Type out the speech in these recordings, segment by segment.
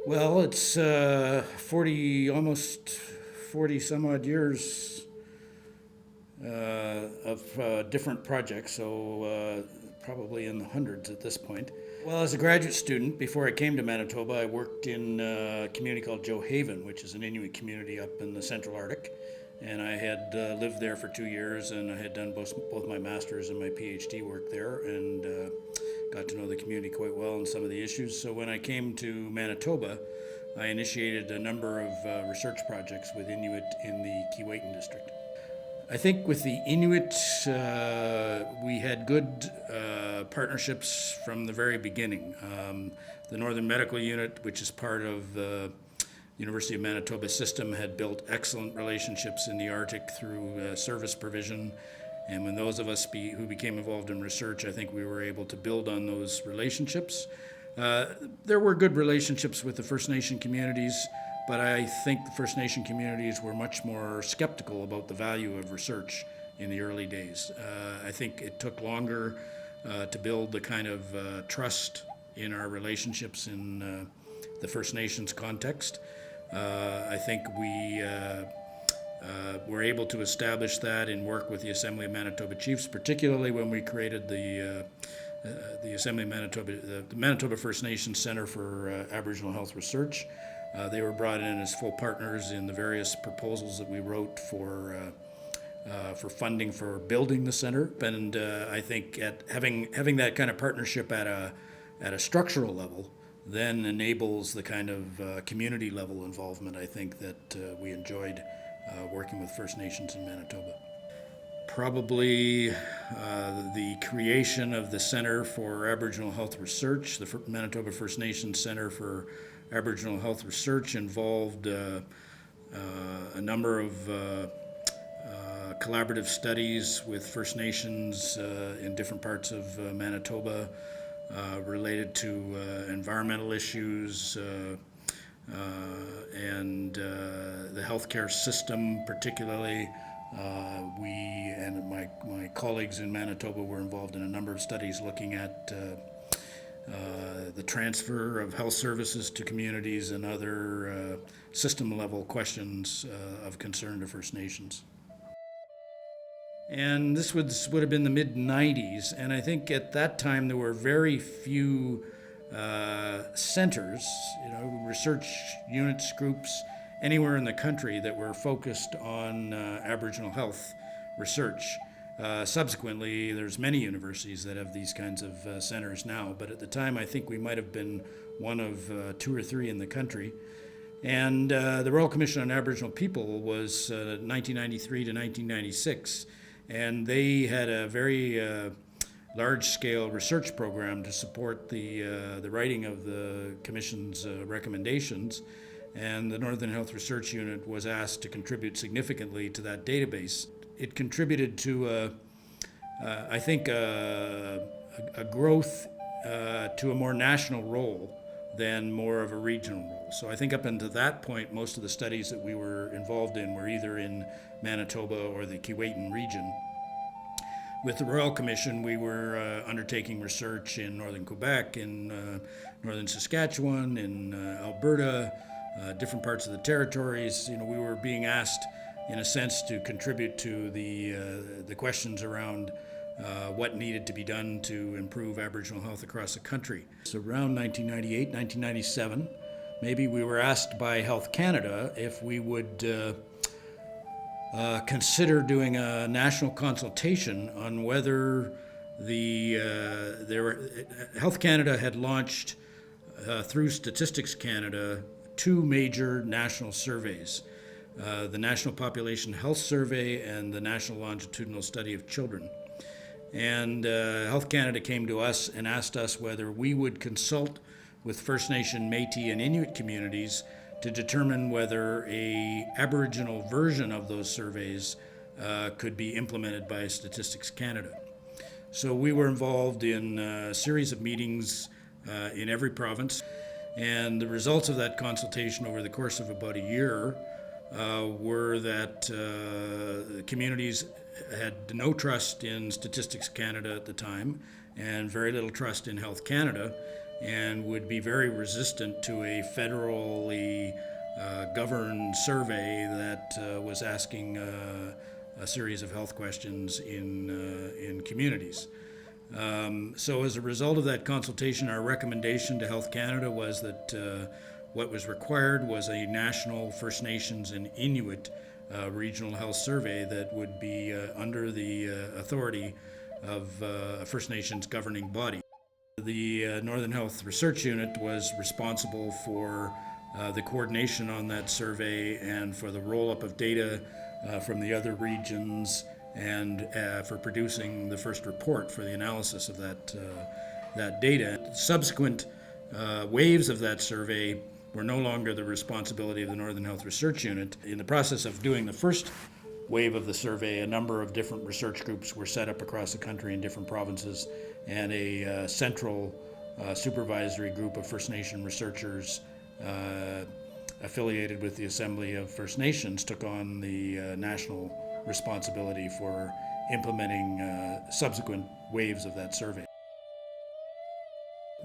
Well, it's 40, almost 40 some odd years of different projects, so probably in the hundreds at this point. Well, as a graduate student, before I came to Manitoba, I worked in a community called Joe Haven, which is an Inuit community up in the Central Arctic. And I had lived there for 2 years, and I had done both my master's and my PhD work there, and got to know the community quite well and some of the issues. So when I came to Manitoba, I initiated a number of research projects with Inuit in the Keewatin district. I think with the Inuit, we had good partnerships from the very beginning. The Northern Medical Unit, which is part of the University of Manitoba system, had built excellent relationships in the Arctic through service provision. And when those of us who became involved in research, I think we were able to build on those relationships. There were good relationships with the First Nation communities, but I think the First Nation communities were much more skeptical about the value of research in the early days. I think it took longer to build the kind of trust in our relationships in the First Nations context. I think we were able to establish that and work with the Assembly of Manitoba Chiefs, particularly when we created the Assembly of Manitoba, the Manitoba First Nations Center for Aboriginal Health Research. They were brought in as full partners in the various proposals that we wrote for funding for building the center. And I think having that kind of partnership at a structural level then enables the kind of community level involvement I think that we enjoyed working with First Nations in Manitoba. Probably the creation of the Center for Aboriginal Health Research, the Manitoba First Nations Center for Aboriginal Health Research, involved a number of collaborative studies with First Nations in different parts of Manitoba related to environmental issues and the healthcare system particularly. We and my colleagues in Manitoba were involved in a number of studies looking at the transfer of health services to communities and other system level questions of concern to First Nations. And this would have been the mid 90s, and I think at that time there were very few centers, research units, groups, anywhere in the country that were focused on Aboriginal health research. Subsequently, there's many universities that have these kinds of centers now, but at the time I think we might have been one of 2 or 3 in the country. And the Royal Commission on Aboriginal People was 1993 to 1996, and they had a very large-scale research program to support the writing of the Commission's recommendations. And the Northern Health Research Unit was asked to contribute significantly to that database. It contributed to, I think, a growth to a more national role than more of a regional role. So I think up until that point, most of the studies that we were involved in were either in Manitoba or the Keewatin region. With the Royal Commission, we were undertaking research in northern Quebec, in northern Saskatchewan, in Alberta, different parts of the territories. We were being asked, in a sense, to contribute to the questions around what needed to be done to improve Aboriginal health across the country. So around 1998, 1997, maybe we were asked by Health Canada if we would consider doing a national consultation on whether Health Canada had launched through Statistics Canada 2 major national surveys, the National Population Health Survey and the National Longitudinal Study of Children. And Health Canada came to us and asked us whether we would consult with First Nation, Metis, and Inuit communities to determine whether a Aboriginal version of those surveys could be implemented by Statistics Canada. So we were involved in a series of meetings in every province, and the results of that consultation over the course of about a year were that communities had no trust in Statistics Canada at the time and very little trust in Health Canada, and would be very resistant to a federally governed survey that was asking a series of health questions in communities. So as a result of that consultation, our recommendation to Health Canada was that what was required was a national First Nations and Inuit regional health survey that would be under the authority of a First Nations governing body. The Northern Health Research Unit was responsible for the coordination on that survey and for the roll-up of data from the other regions, and for producing the first report for the analysis of that data. Subsequent waves of that survey were no longer the responsibility of the Northern Health Research Unit. In the process of doing the first wave of the survey, a number of different research groups were set up across the country in different provinces, and a central supervisory group of First Nation researchers affiliated with the Assembly of First Nations took on the national responsibility for implementing subsequent waves of that survey.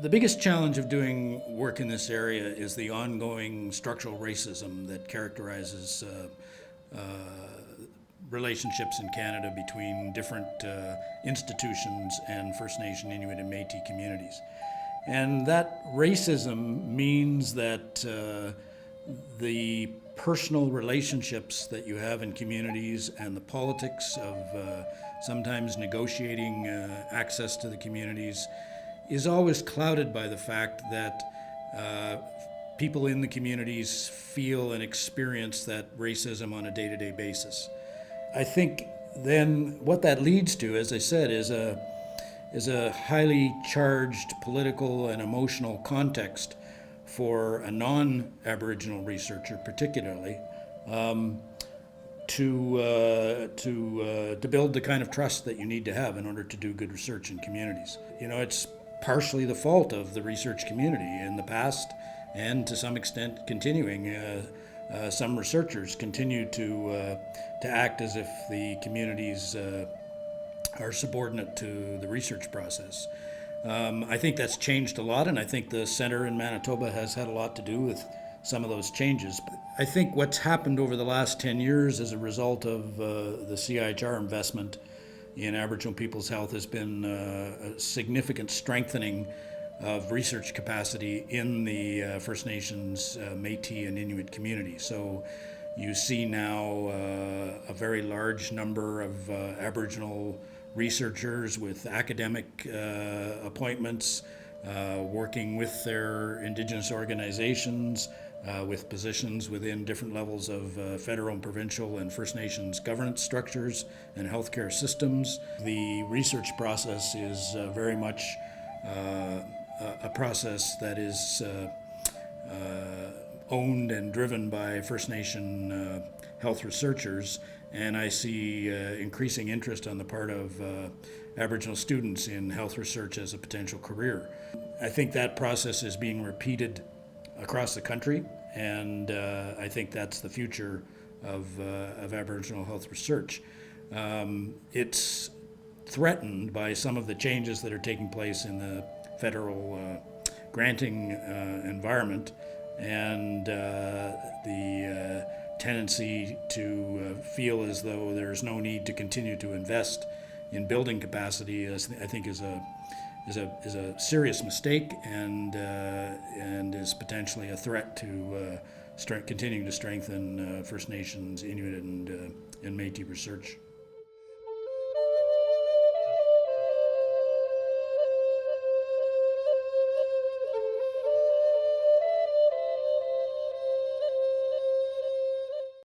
The biggest challenge of doing work in this area is the ongoing structural racism that characterizes relationships in Canada between different institutions and First Nation, Inuit, and Métis communities. And that racism means that the personal relationships that you have in communities and the politics of sometimes negotiating access to the communities is always clouded by the fact that people in the communities feel and experience that racism on a day-to-day basis. I think then what that leads to, as I said, is a highly charged political and emotional context for a non-Aboriginal researcher, particularly, to build the kind of trust that you need to have in order to do good research in communities. You know, it's partially the fault of the research community in the past, and to some extent continuing. Some researchers continue to act as if the communities are subordinate to the research process. I think that's changed a lot, and I think the Centre in Manitoba has had a lot to do with some of those changes. I think what's happened over the last 10 years as a result of the CIHR investment in Aboriginal people's health has been a significant strengthening of research capacity in the First Nations, Métis, and Inuit communities. So you see now a very large number of Aboriginal researchers with academic appointments, working with their Indigenous organizations, with positions within different levels of federal and provincial and First Nations governance structures and healthcare systems. The research process is very much a process that is owned and driven by First Nation health researchers, and I see increasing interest on the part of Aboriginal students in health research as a potential career. I think that process is being repeated across the country, and I think that's the future of Aboriginal health research. It's threatened by some of the changes that are taking place in the federal granting environment, and the tendency to feel as though there's no need to continue to invest in building capacity, I think is a serious mistake, and is potentially a threat to continuing to strengthen First Nations, Inuit, and Métis research.